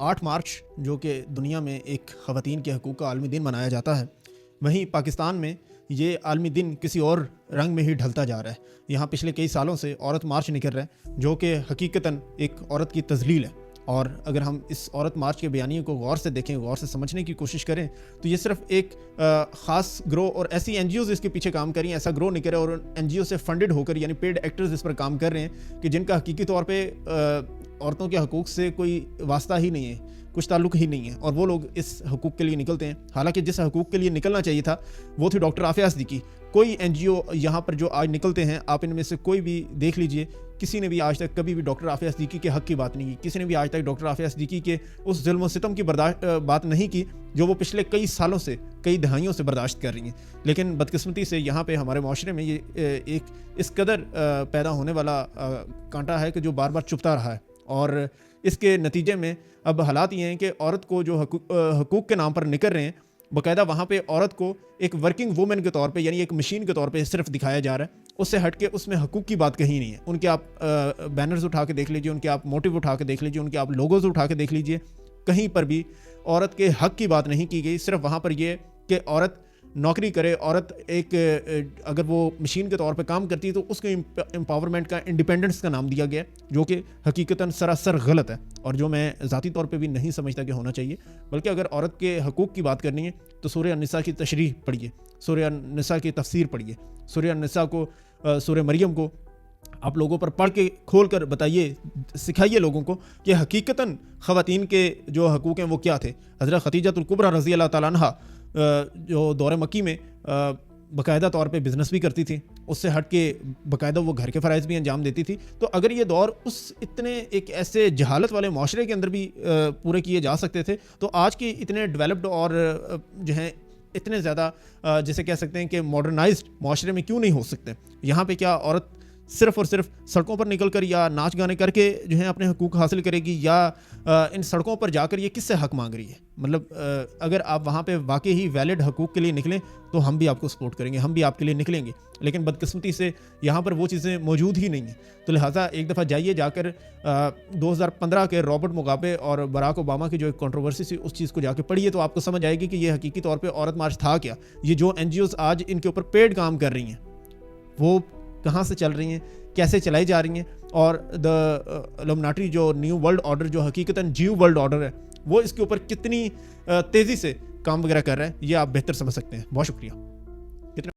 8 مارچ جو کہ دنیا میں ایک خواتین کے حقوق کا عالمی دن منایا جاتا ہے، وہیں پاکستان میں یہ عالمی دن کسی اور رنگ میں ہی ڈھلتا جا رہا ہے۔ یہاں پچھلے کئی سالوں سے عورت مارچ نکل رہا ہے جو کہ حقیقتاً ایک عورت کی تذلیل ہے، اور اگر ہم اس عورت مارچ کے بیانیے کو غور سے دیکھیں، غور سے سمجھنے کی کوشش کریں تو یہ صرف ایک خاص گروہ اور ایسی این جی اوز اس کے پیچھے کام کر رہی ہیں، ایسا گروہ نکل رہا ہے اور این جی او سے فنڈڈ ہو کر، یعنی پیڈ ایکٹرز اس پر کام کر رہے ہیں کہ جن کا حقیقی طور پہ عورتوں کے حقوق سے کوئی واسطہ ہی نہیں ہے، کچھ تعلق ہی نہیں ہے، اور وہ لوگ اس حقوق کے لیے نکلتے ہیں۔ حالانکہ جس حقوق کے لیے نکلنا چاہیے تھا وہ تھی ڈاکٹر عافیہ صدیقی۔ کوئی این جی او یہاں پر جو آج نکلتے ہیں، آپ ان میں سے کوئی بھی دیکھ لیجئے، کسی نے بھی آج تک کبھی بھی ڈاکٹر عافیہ صدیقی کے حق کی بات نہیں کی، کسی نے بھی آج تک ڈاکٹر عافیہ صدیقی کے اس ظلم و ستم کی بات نہیں کی جو وہ پچھلے کئی سالوں سے، کئی دہائیوں سے برداشت کر رہی ہیں۔ لیکن بدقسمتی سے یہاں پہ ہمارے معاشرے میں یہ ایک اس قدر پیدا ہونے والا کانٹا ہے کہ جو بار بار چپتا رہا ہے، اور اس کے نتیجے میں اب حالات یہ ہیں کہ عورت کو جو حقوق کے نام پر نکل رہے ہیں، باقاعدہ وہاں پہ عورت کو ایک ورکنگ وومن کے طور پہ، یعنی ایک مشین کے طور پہ صرف دکھایا جا رہا ہے۔ اس سے ہٹ کے اس میں حقوق کی بات کہیں نہیں ہے۔ ان کے آپ بینرز اٹھا کے دیکھ لیجئے، ان کے آپ موٹیو اٹھا کے دیکھ لیجئے، ان کے آپ لوگوز اٹھا کے دیکھ لیجئے، کہیں پر بھی عورت کے حق کی بات نہیں کی گئی۔ صرف وہاں پر یہ کہ عورت نوکری کرے، عورت ایک اگر وہ مشین کے طور پہ کام کرتی ہے تو اس کو امپاورمنٹ کا، انڈیپینڈنس کا نام دیا گیا، جو کہ حقیقتاً سراسر غلط ہے، اور جو میں ذاتی طور پہ بھی نہیں سمجھتا کہ ہونا چاہیے۔ بلکہ اگر عورت کے حقوق کی بات کرنی ہے تو سورہ النساء کی تشریح پڑھیے، سورہ النساء کی تفسیر پڑھیے، سورہ النساء کو، سورہ مریم کو آپ لوگوں پر پڑھ کے کھول کر بتائیے، سکھائیے لوگوں کو کہ حقیقتاً خواتین کے جو حقوق ہیں وہ کیا تھے۔ حضرت خدیجہ الکبریٰ رضی اللہ تعالیٰ عنہا جو دور مکی میں باقاعدہ طور پہ بزنس بھی کرتی تھی، اس سے ہٹ کے باقاعدہ وہ گھر کے فرائض بھی انجام دیتی تھی۔ تو اگر یہ دور اس اتنے ایک ایسے جہالت والے معاشرے کے اندر بھی پورے کیے جا سکتے تھے، تو آج کے اتنے ڈیولپڈ اور جو ہیں اتنے زیادہ جسے کہہ سکتے ہیں کہ ماڈرنائزڈ معاشرے میں کیوں نہیں ہو سکتے؟ یہاں پہ کیا عورت صرف اور صرف سڑکوں پر نکل کر یا ناچ گانے کر کے جو ہے اپنے حقوق حاصل کرے گی، یا ان سڑکوں پر جا کر یہ کس سے حق مانگ رہی ہے؟ مطلب اگر آپ وہاں پہ واقعی ہی ویلڈ حقوق کے لیے نکلیں تو ہم بھی آپ کو سپورٹ کریں گے، ہم بھی آپ کے لیے نکلیں گے، لیکن بدقسمتی سے یہاں پر وہ چیزیں موجود ہی نہیں ہیں۔ تو لہٰذا ایک دفعہ جائیے، جا کر 2015 کے رابرٹ مگابے اور براک اوباما کی جو ایک کنٹروورسی سی، اس چیز کو جا کے پڑھیے تو آپ کو سمجھ آئے گی کہ یہ حقیقی طور پہ عورت مارچ تھا کیا۔ یہ جو این جی اوز آج ان کے اوپر پیڈ کام کر رہی ہیں وہ کہاں سے چل رہی ہیں، کیسے چلائی جا رہی ہیں، اور دا الومناٹی جو نیو ورلڈ آرڈر جو حقیقتاً جیو ورلڈ آرڈر ہے، وہ اس کے اوپر کتنی تیزی سے کام وغیرہ کر رہا ہے، یہ آپ بہتر سمجھ سکتے ہیں۔ بہت شکریہ۔